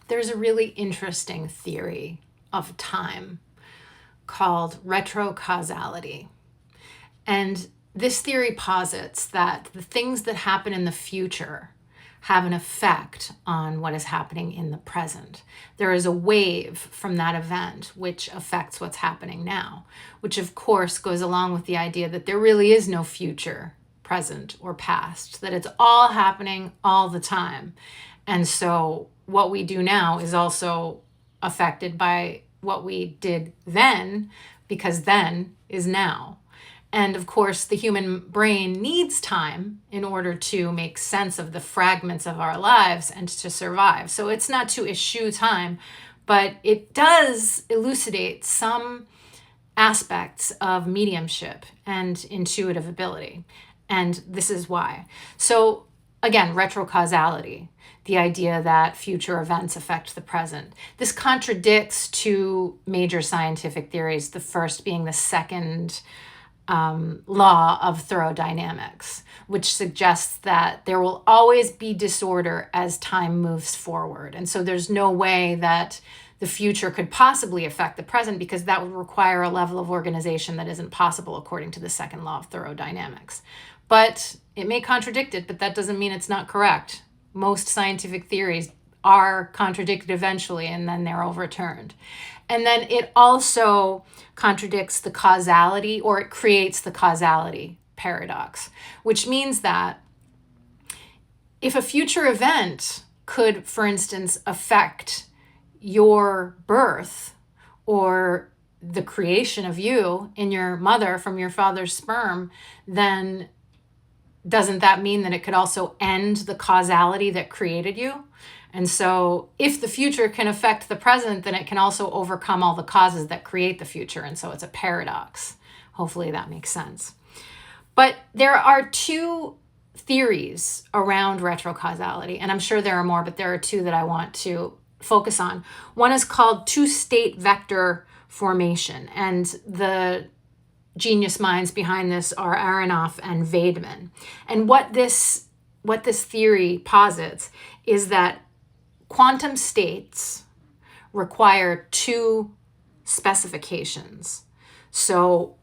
there's a really interesting theory of time called retrocausality. And this theory posits that the things that happen in the future have an effect on what is happening in the present. There is a wave from that event which affects what's happening now, which of course goes along with the idea that there really is no future, present, or past, that it's all happening all the time. And so what we do now is also affected by what we did then, because then is now. And of course, the human brain needs time in order to make sense of the fragments of our lives and to survive. So it's not to eschew time, but it does elucidate some aspects of mediumship and intuitive ability. And this is why. So again, retrocausality, the idea that future events affect the present. This contradicts two major scientific theories, the first being the second law of thermodynamics, which suggests that there will always be disorder as time moves forward. And so there's no way that the future could possibly affect the present, because that would require a level of organization that isn't possible according to the second law of thermodynamics. But it may contradict it, but that doesn't mean it's not correct. Most scientific theories are contradicted eventually, and then they're overturned. And then it also contradicts the causality, or it creates the causality paradox, which means that if a future event could, for instance, affect your birth or the creation of you in your mother from your father's sperm, then doesn't that mean that it could also end the causality that created you? And so if the future can affect the present, then it can also overcome all the causes that create the future. And so it's a paradox. Hopefully that makes sense. But there are two theories around retrocausality, and I'm sure there are more, but there are two that I want to focus on. One is called two-state vector formation, and the genius minds behind this are Aronoff and Weidman. And what this theory posits is that quantum states require two specifications. So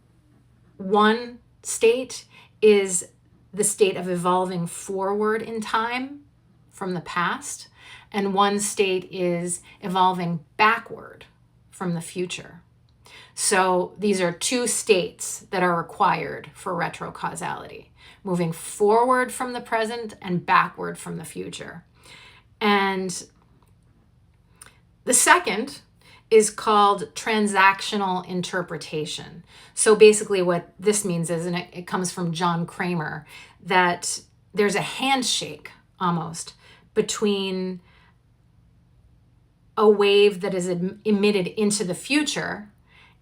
one state is the state of evolving forward in time from the past, and one state is evolving backward from the future. So these are two states that are required for retrocausality, moving forward from the present and backward from the future. And the second is called transactional interpretation. So basically what this means is, and it comes from John Kramer, that there's a handshake almost between a wave that is emitted into the future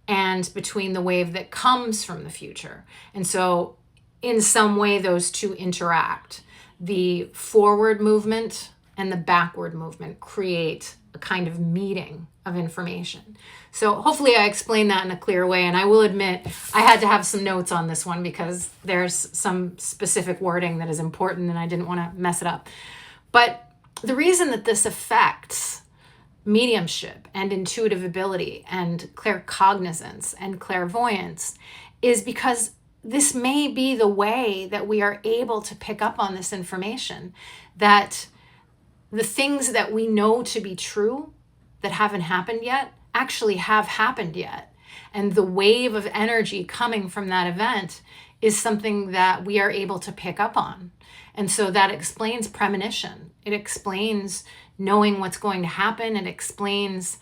and between the wave that comes from the future. And so in some way, those two interact. The forward movement and the backward movement create a kind of meeting of information. So hopefully I explained that in a clear way. And I will admit, I had to have some notes on this one because there's some specific wording that is important and I didn't want to mess it up. But the reason that this affects mediumship and intuitive ability and claircognizance and clairvoyance is because this may be the way that we are able to pick up on this information, that the things that we know to be true that haven't happened yet actually have happened yet. And the wave of energy coming from that event is something that we are able to pick up on. And so that explains premonition. It explains knowing what's going to happen. It explains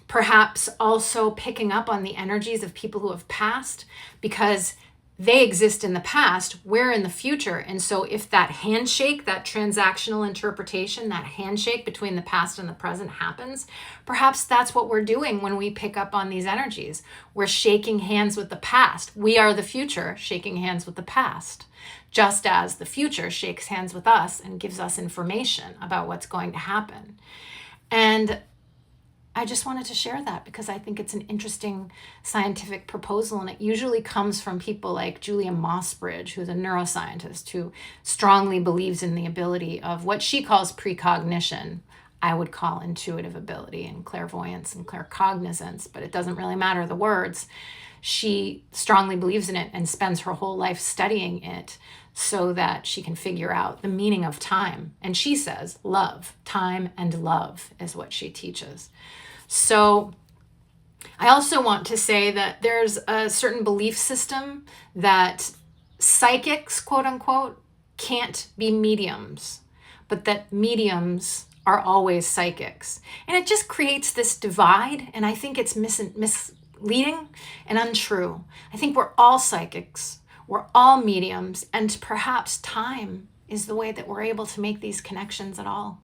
perhaps also picking up on the energies of people who have passed, because they exist in the past, we're in the future. And so if that handshake, that transactional interpretation, that handshake between the past and the present happens, perhaps that's what we're doing when we pick up on these energies. We're shaking hands with the past. We are the future shaking hands with the past, just as the future shakes hands with us and gives us information about what's going to happen. And I just wanted to share that because I think it's an interesting scientific proposal, and it usually comes from people like Julia Mossbridge, who's a neuroscientist who strongly believes in the ability of what she calls precognition. I would call intuitive ability and clairvoyance and claircognizance, but it doesn't really matter the words. She strongly believes in it and spends her whole life studying it so that she can figure out the meaning of time. And she says love, time and love is what she teaches. So I also want to say that there's a certain belief system that psychics, quote unquote, can't be mediums, but that mediums are always psychics. And it just creates this divide, and I think it's misleading and untrue. I think we're all psychics, we're all mediums, and perhaps time is the way that we're able to make these connections at all.